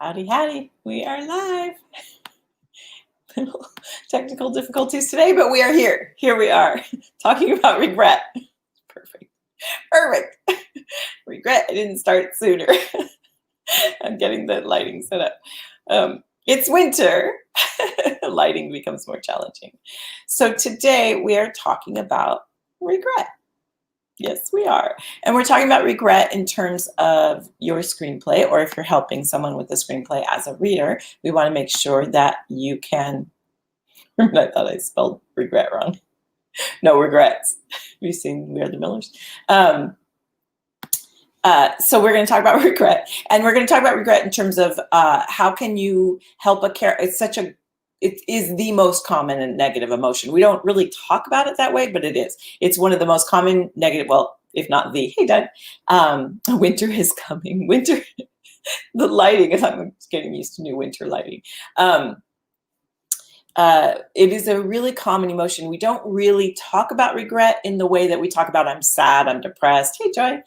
Howdy, howdy. We are live. Little technical difficulties today, but we are here. Here we are talking about regret. Perfect. Perfect. Regret I didn't start sooner. I'm getting the lighting set up. It's winter. Lighting becomes more challenging. So today we are talking about regret. Yes, we are. And we're talking about regret in terms of your screenplay, or if you're helping someone with a screenplay as a reader, we want to make sure that you can, I thought I spelled regret wrong. No regrets. Have you seen We Are the Millers? So we're going to talk about regret, and we're going to talk about regret in terms of how can you help a character. It is the most common and negative emotion. We don't really talk about it that way, but it is. It's one of the most common negative, well, if not the, hey, Dad, winter is coming. Winter, the lighting, I'm getting used to new winter lighting. It is a really common emotion. We don't really talk about regret in the way that we talk about I'm sad, I'm depressed, hey, Joy.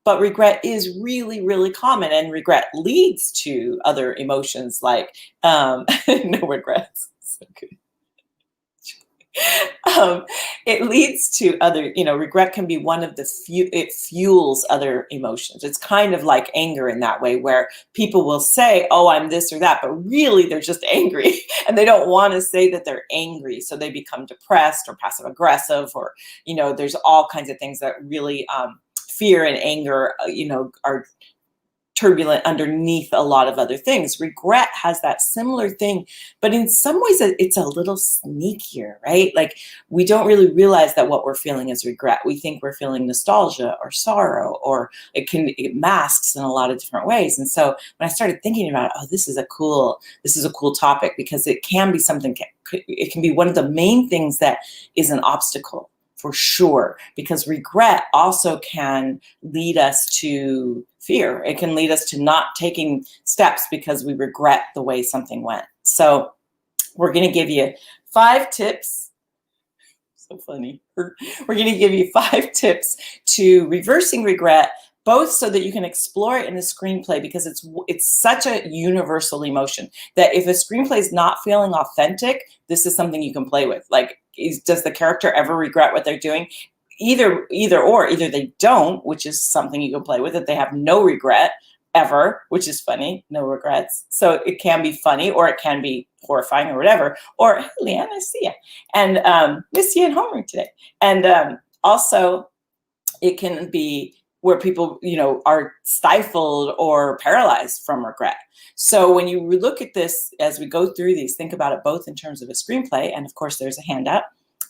But regret is really, really common, and regret leads to other emotions like no regrets. So good. It leads to other, regret can be one of the it fuels other emotions. It's kind of like anger in that way, where people will say, oh, I'm this or that, but really they're just angry and they don't want to say that they're angry. So they become depressed or passive aggressive, or, there's all kinds of things that really, fear and anger, are turbulent underneath a lot of other things. Regret has that similar thing, but in some ways it's a little sneakier, right? Like, we don't really realize that what we're feeling is regret. We think we're feeling nostalgia or sorrow, or it masks in a lot of different ways. And so when I started thinking about, this is a cool topic, because it can be something, it can be one of the main things that is an obstacle, for sure, because regret also can lead us to fear. It can lead us to not taking steps because we regret the way something went. So we're going to give you 5 tips. So funny. We're going to give you 5 tips to reversing regret, both so that you can explore it in a screenplay, because it's such a universal emotion that if a screenplay is not feeling authentic, this is something you can play with. Like, does the character ever regret what they're doing? Either they don't, which is something you can play with, that they have no regret ever, which is funny, no regrets. So it can be funny, or it can be horrifying, or whatever. Or, hey, Leanne, I see you. And miss you at homeroom today. And also, it can be where people, are stifled or paralyzed from regret. So when you look at this, as we go through these, think about it both in terms of a screenplay, and of course there's a handout,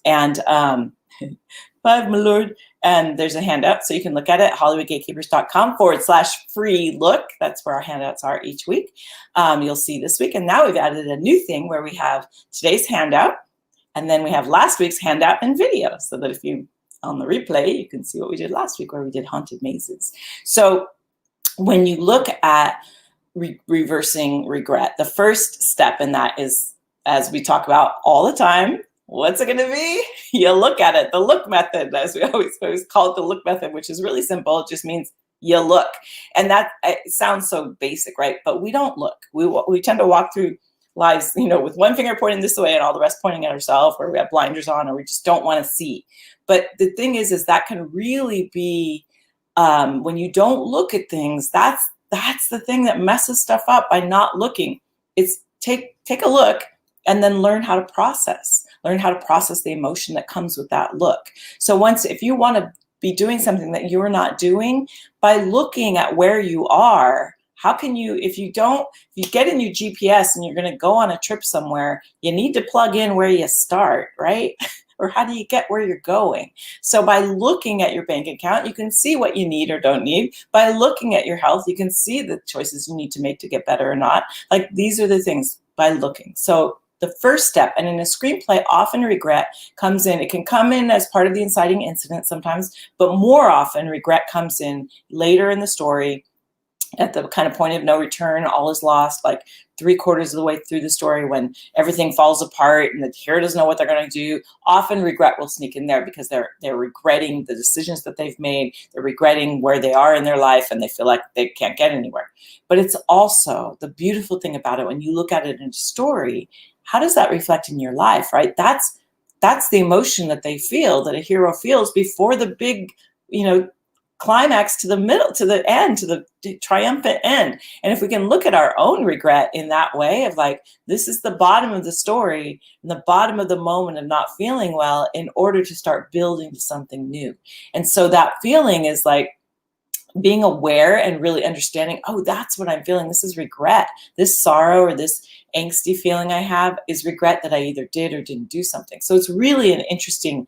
and 5, my lord, and there's a handout, so you can look at it, hollywoodgatekeepers.com/free look. That's where our handouts are each week. You'll see this week, and now we've added a new thing where we have today's handout, and then we have last week's handout and video, so that if you on the replay, you can see what we did last week, where we did haunted mazes. So when you look at reversing regret, the first step in that is, as we talk about all the time, what's it going to be? You look at it, the look method, as we always call it, the look method, which is really simple. It just means you look. And that, it sounds so basic, right? But we don't look. We tend to walk through lives, with one finger pointing this way and all the rest pointing at ourselves, or we have blinders on, or we just don't want to see. But the thing is that can really be, when you don't look at things, that's the thing that messes stuff up by not looking. It's take a look, and then learn how to process the emotion that comes with that look. So if you want to be doing something that you're not doing, by looking at where you are, how can you, if you get in your GPS and you're going to go on a trip somewhere, you need to plug in where you start, right? Or how do you get where you're going? So by looking at your bank account, you can see what you need or don't need. By looking at your health, you can see the choices you need to make to get better or not. Like, these are the things by looking. So the first step, and in a screenplay, often regret comes in. It can come in as part of the inciting incident sometimes, but more often regret comes in later in the story, at the kind of point of no return, all is lost, like 3/4 of the way through the story, when everything falls apart and the hero doesn't know what they're going to do, often regret will sneak in there because they're regretting the decisions that they've made. They're regretting where they are in their life, and they feel like they can't get anywhere. But it's also the beautiful thing about it, when you look at it in a story, how does that reflect in your life, right? That's the emotion that they feel, that a hero feels before the big, climax, to the middle, to the end, to the triumphant end. And if we can look at our own regret in that way, of like, this is the bottom of the story and the bottom of the moment of not feeling well, in order to start building to something new. And so that feeling is like being aware and really understanding, oh, that's what I'm feeling. This is regret. This sorrow or this angsty feeling I have is regret that I either did or didn't do something. So it's really an interesting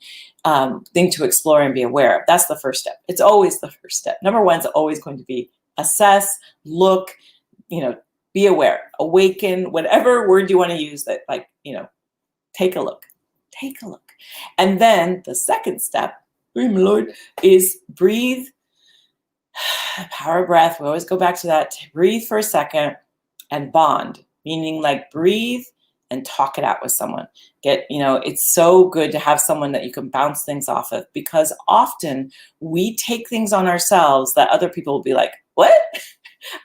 thing to explore and be aware of. That's the first step. It's always the first step. Number one is always going to be assess, look, be aware, awaken, whatever word you want to use, that take a look. Take a look. And then the second step, oh my Lord, is breathe. Power of breath. We always go back to that. Breathe for a second and bond, meaning like breathe and talk it out with someone. It's so good to have someone that you can bounce things off of, because often we take things on ourselves that other people will be like, what?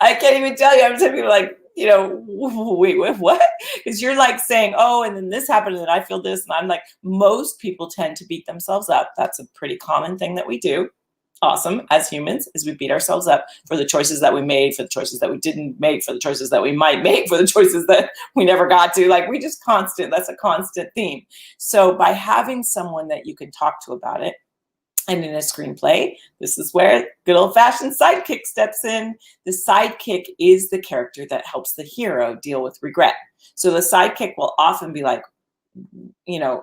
I can't even tell you. I'm telling people like, wait, what? Because you're like saying, oh, and then this happened and I feel this. And I'm like, most people tend to beat themselves up. That's a pretty common thing that we do. Awesome, as humans, is we beat ourselves up for the choices that we made, for the choices that we didn't make, for the choices that we might make, for the choices that we never got to. Like, that's a constant theme. So by having someone that you can talk to about it, and in a screenplay, this is where good old-fashioned sidekick steps in. The sidekick is the character that helps the hero deal with regret. So the sidekick will often be like,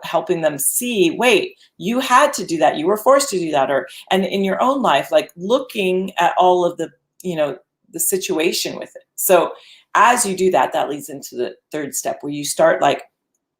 helping them see, wait, you had to do that. You were forced to do that. And in your own life, like looking at all of the, the situation with it. So as you do that, that leads into the third step, where you start like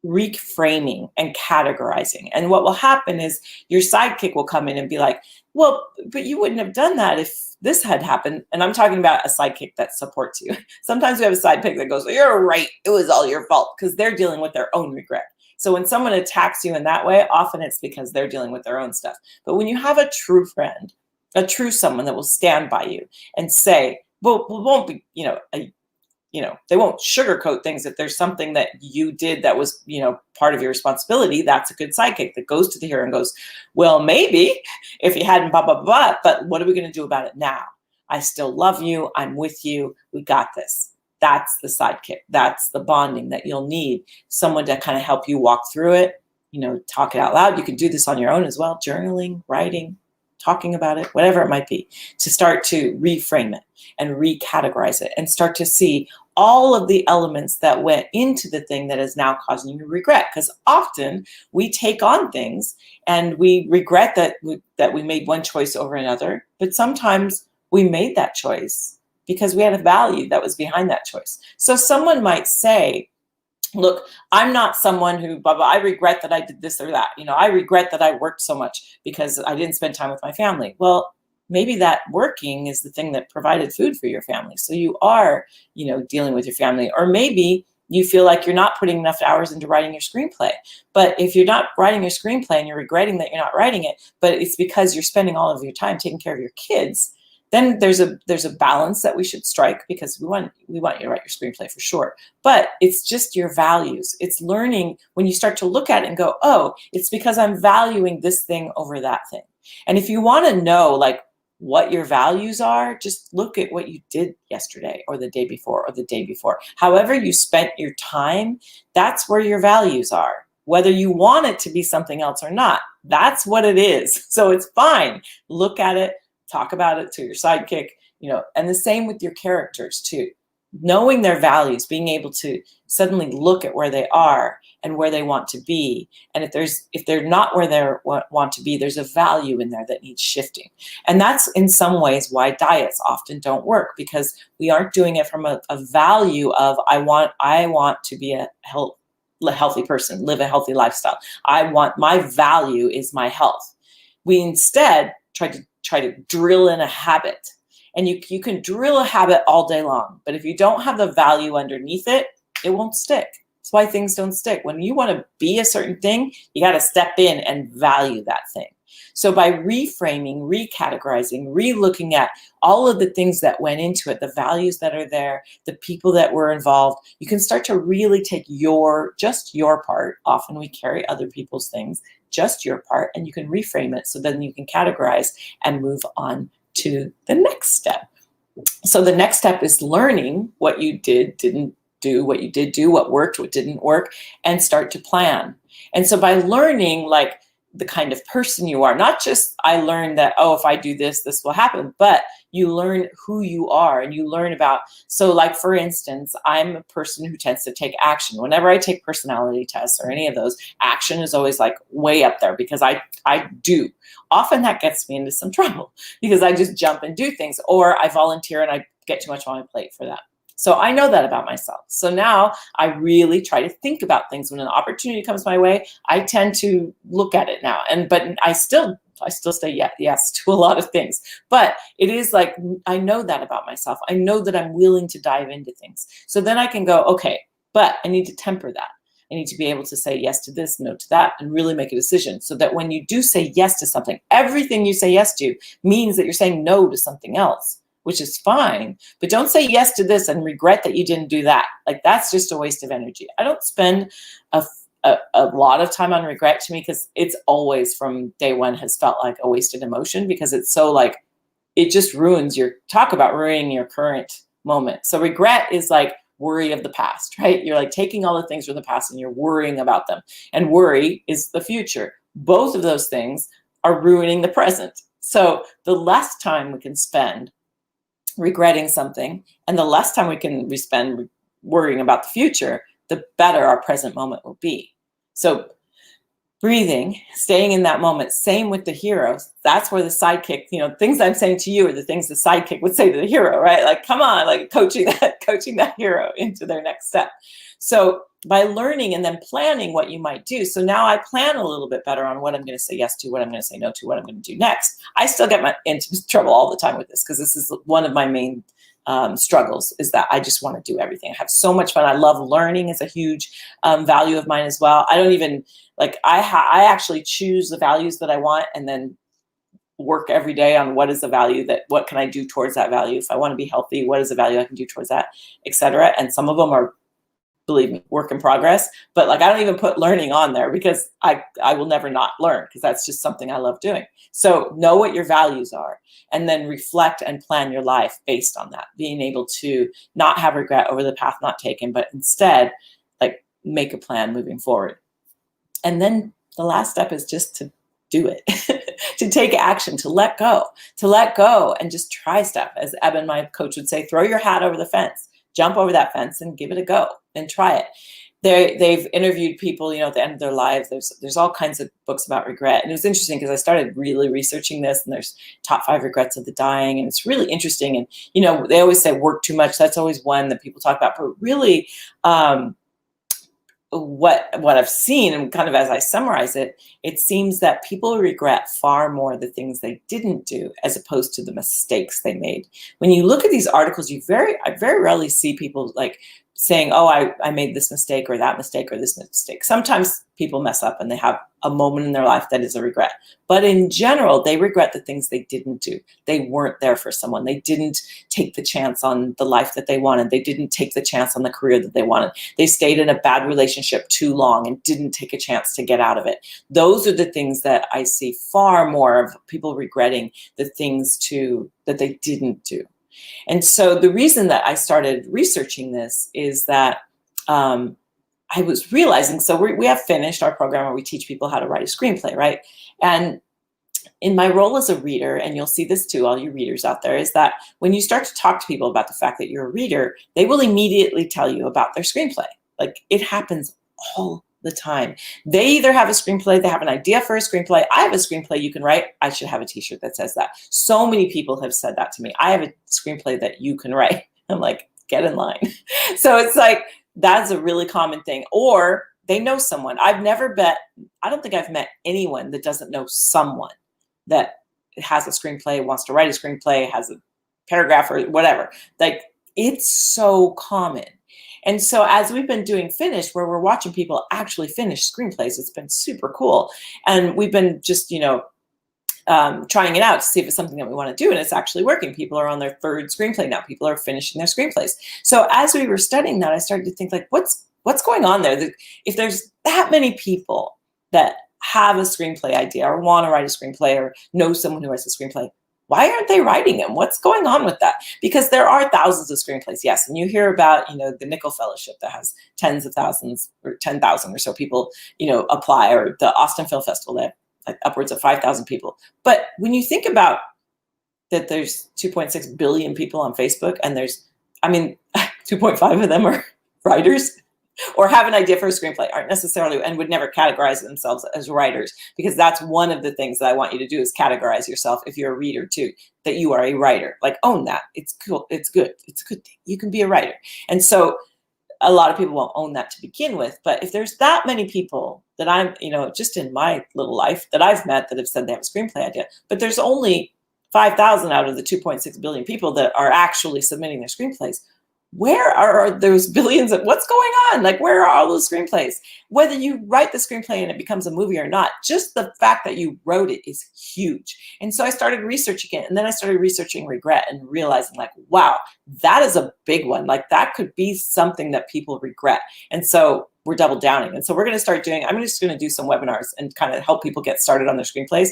reframing and categorizing. And what will happen is your sidekick will come in and be like, well, but you wouldn't have done that if this had happened. And I'm talking about a sidekick that supports you. Sometimes we have a sidekick that goes, you're right, it was all your fault, because they're dealing with their own regret. So when someone attacks you in that way, often it's because they're dealing with their own stuff. But when you have a true friend, a true someone that will stand by you and say, well, won't be, they won't sugarcoat things. If there's something that you did that was, part of your responsibility, that's a good sidekick that goes to the hero and goes, well, maybe if you hadn't blah, blah, blah, but what are we going to do about it now? I still love you. I'm with you. We got this. That's the sidekick. That's the bonding that you'll need. Someone to kind of help you walk through it, talk it out loud. You can do this on your own as well. Journaling, writing, talking about it, whatever it might be, to start to reframe it and recategorize it and start to see all of the elements that went into the thing that is now causing you regret. Because often we take on things and we regret that we made one choice over another, but sometimes we made that choice because we had a value that was behind that choice. So someone might say, look, I'm not someone who, blah, blah, I regret that I did this or that. I regret that I worked so much because I didn't spend time with my family. Well, maybe that working is the thing that provided food for your family. So you are, dealing with your family. Or maybe you feel like you're not putting enough hours into writing your screenplay. But if you're not writing your screenplay and you're regretting that you're not writing it, but it's because you're spending all of your time taking care of your kids, then there's a balance that we should strike, because we want you to write your screenplay for sure. But it's just your values. It's learning when you start to look at it and go, oh, it's because I'm valuing this thing over that thing. And if you want to know like what your values are, just look at what you did yesterday or the day before or the day before. However you spent your time, that's where your values are. Whether you want it to be something else or not, that's what it is. So it's fine. Look at it. Talk about it to your sidekick, and the same with your characters too. Knowing their values, being able to suddenly look at where they are and where they want to be. And if they're not where they want to be, there's a value in there that needs shifting. And that's in some ways why diets often don't work, because we aren't doing it from a value of, I want to be a healthy person, live a healthy lifestyle. My value is my health. We instead try to drill in a habit. And you can drill a habit all day long, but if you don't have the value underneath it, it won't stick. That's why things don't stick. When you want to be a certain thing, you got to step in and value that thing. So by reframing, recategorizing, re-looking at all of the things that went into it, the values that are there, the people that were involved, you can start to really take just your part. Often we carry other people's things, just your part, and you can reframe it so then you can categorize and move on to the next step. So the next step is learning what you didn't do, what you did do, what worked, what didn't work, and start to plan. And so by learning, like, the kind of person you are, not just I learned that, oh, if I do this, this will happen, but you learn who you are and you learn about, so like, for instance, I'm a person who tends to take action. Whenever I take personality tests or any of those, action is always like way up there because I do. Often that gets me into some trouble because I just jump and do things, or I volunteer and I get too much on my plate for that. So I know that about myself. So now I really try to think about things. When an opportunity comes my way, I tend to look at it now. But I still say yes to a lot of things. But it is like, I know that about myself. I know that I'm willing to dive into things. So then I can go, okay, but I need to temper that. I need to be able to say yes to this, no to that, and really make a decision so that when you do say yes to something, everything you say yes to means that you're saying no to something else, which is fine, but don't say yes to this and regret that you didn't do that. Like, that's just a waste of energy. I don't spend a lot of time on regret, to me, because it's always from day one has felt like a wasted emotion because it's so like, it just ruins talk about ruining your current moment. So regret is like worry of the past, right? You're like taking all the things from the past and you're worrying about them. And worry is the future. Both of those things are ruining the present. So the less time we can spend regretting something and the less time we can spend worrying about the future, the better our present moment will be. So breathing, staying in that moment, same with the hero. That's where the sidekick, things I'm saying to you are the things the sidekick would say to the hero, right? Like, come on, like coaching that hero into their next step. So by learning and then planning what you might do. So now I plan a little bit better on what I'm going to say yes to, what I'm going to say no to, what I'm going to do next. I still get into trouble all the time with this because this is one of my main struggles, is that I just want to do everything. I have so much fun. I love learning. It's a huge value of mine as well. I don't even like, I actually choose the values that I want and then work every day on what is the value what can I do towards that value? If I want to be healthy, what is the value I can do towards that, etc. And some of them are, believe me, work in progress, but like, I don't even put learning on there because I will never not learn because that's just something I love doing. So know what your values are and then reflect and plan your life based on that, being able to not have regret over the path not taken, but instead like make a plan moving forward. And then the last step is just to do it, to take action, to let go and just try stuff. As Eben, my coach, would say, throw your hat over the fence, jump over that fence and give it a go and try it. They've interviewed people, at the end of their lives. There's all kinds of books about regret. And it was interesting because I started really researching this, and there's top 5 regrets of the dying. And it's really interesting. And, they always say work too much. That's always one that people talk about, but really, what I've seen, and kind of as I summarize it, it seems that people regret far more the things they didn't do as opposed to the mistakes they made. When you look at these articles, I very rarely see people like saying, oh, I made this mistake or that mistake or this mistake. Sometimes people mess up and they have a moment in their life that is a regret. But in general, they regret the things they didn't do. They weren't there for someone. They didn't take the chance on the life that they wanted. They didn't take the chance on the career that they wanted. They stayed in a bad relationship too long and didn't take a chance to get out of it. Those are the things that I see far more of people regretting, the things that they didn't do. And so the reason that I started researching this is that I was realizing, so we have finished our program where we teach people how to write a screenplay, right? And in my role as a reader, and you'll see this too, all you readers out there, is that when you start to talk to people about the fact that you're a reader, they will immediately tell you about their screenplay. Like, it happens all the time. They either have a screenplay, they have an idea for a screenplay. I have a screenplay you can write. I should have a t-shirt that says that. So many people have said that to me. I have a screenplay that you can write. I'm like, get in line. So it's like, that's a really common thing. Or they know someone. I don't think I've met anyone that doesn't know someone that has a screenplay, wants to write a screenplay, has a paragraph or whatever. Like, it's so common. And so as we've been doing Finish, where we're watching people actually finish screenplays, it's been super cool. And we've been just, trying it out to see if it's something that we want to do, and it's actually working. People are on their third screenplay now. People are finishing their screenplays. So as we were studying that, I started to think, like, what's going on there? If there's that many people that have a screenplay idea or want to write a screenplay or know someone who writes a screenplay, why aren't they writing them? What's going on with that? Because there are thousands of screenplays, yes. And you hear about, the Nickel Fellowship that has tens of thousands or 10,000 or so people, apply, or the Austin Film Festival that have like upwards of 5,000 people. But when you think about that, there's 2.6 billion people on Facebook, and 2.5 of them are writers or have an idea for a screenplay, aren't necessarily, and would never categorize themselves as writers, because that's one of the things that I want you to do, is categorize yourself, if you're a reader too, that you are a writer. Like, own that. It's cool. It's good. It's a good thing. You can be a writer. And so a lot of people won't own that to begin with. But if there's that many people that I'm, just in my little life that I've met that have said they have a screenplay idea, but there's only 5,000 out of the 2.6 billion people that are actually submitting their screenplays. Where are those billions of, what's going on? Like, where are all those screenplays? Whether you write the screenplay and it becomes a movie or not, just the fact that you wrote it is huge. And so I started researching it, and then I started researching regret and realizing, like, wow, that is a big one. Like, that could be something that people regret. And so we're double downing. And so we're going to start doing, I'm just going to do some webinars and kind of help people get started on their screenplays.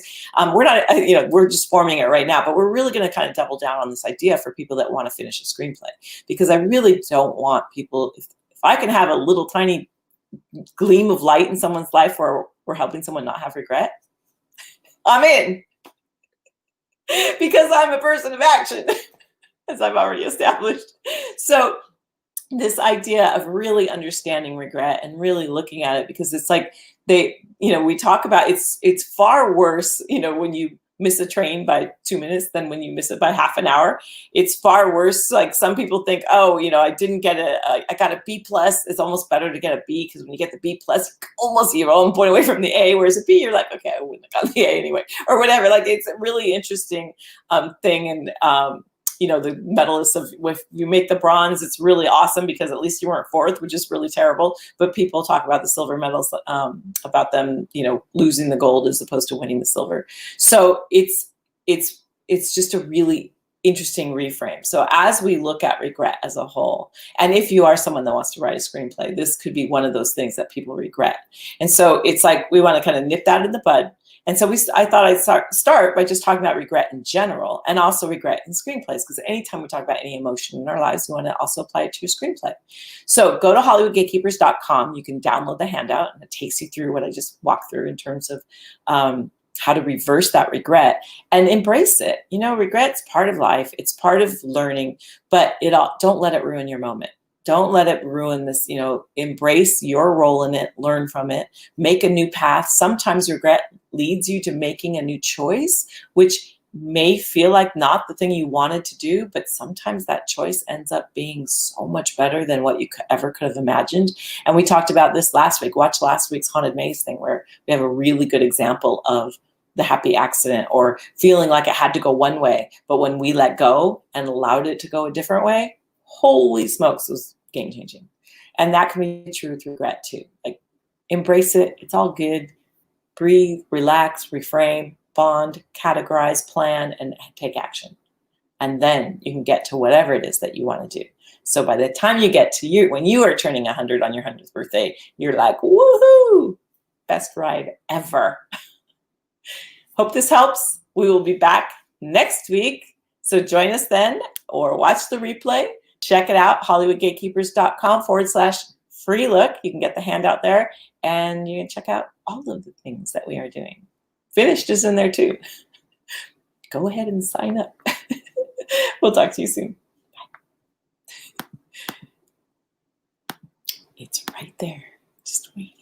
We're not, we're just forming it right now, but we're really going to kind of double down on this idea for people that want to finish a screenplay, because I really don't want people, if I can have a little tiny gleam of light in someone's life where we're helping someone not have regret, I'm in, because I'm a person of action, as I've already established. So this idea of really understanding regret and really looking at it, because it's like we talk about, it's far worse, when you miss a train by 2 minutes than when you miss it by half an hour. It's far worse. Like, some people think, oh, I didn't get I got a B plus. It's almost better to get a B, because when you get the B plus, almost you're 1 point away from the A, whereas a B, you're like, okay, I wouldn't have gotten the A anyway, or whatever. Like, it's a really interesting thing. And the medalists of, if you make the bronze, it's really awesome, because at least you weren't fourth, which is really terrible. But people talk about the silver medals, about them, losing the gold as opposed to winning the silver. So it's just a really interesting reframe. So as we look at regret as a whole, and if you are someone that wants to write a screenplay, this could be one of those things that people regret. And so it's like, we want to kind of nip that in the bud. And so I thought I'd start by just talking about regret in general, and also regret in screenplays, because anytime we talk about any emotion in our lives, we want to also apply it to your screenplay. So go to HollywoodGatekeepers.com. You can download the handout, and it takes you through what I just walked through in terms of how to reverse that regret and embrace it. Regret's part of life. It's part of learning, but don't let it ruin your moment. Don't let it ruin this, embrace your role in it, learn from it, make a new path. Sometimes regret leads you to making a new choice, which may feel like not the thing you wanted to do, but sometimes that choice ends up being so much better than what you ever could have imagined. And we talked about this last week. Watch last week's Haunted Maze thing, where we have a really good example of the happy accident, or feeling like it had to go one way, but when we let go and allowed it to go a different way, holy smokes, it was game changing. And that can be true with regret too. Like, embrace it. It's all good. Breathe, relax, reframe, bond, categorize, plan, and take action. And then you can get to whatever it is that you want to do. So by the time you get to when you are turning 100 on your 100th birthday, you're like, woohoo, best ride ever. Hope this helps. We will be back next week. So join us then, or watch the replay. Check it out, HollywoodGatekeepers.com/free look. You can get the handout there, and you can check out all of the things that we are doing. Finished is in there too. Go ahead and sign up. We'll talk to you soon. Bye. It's right there. Just wait.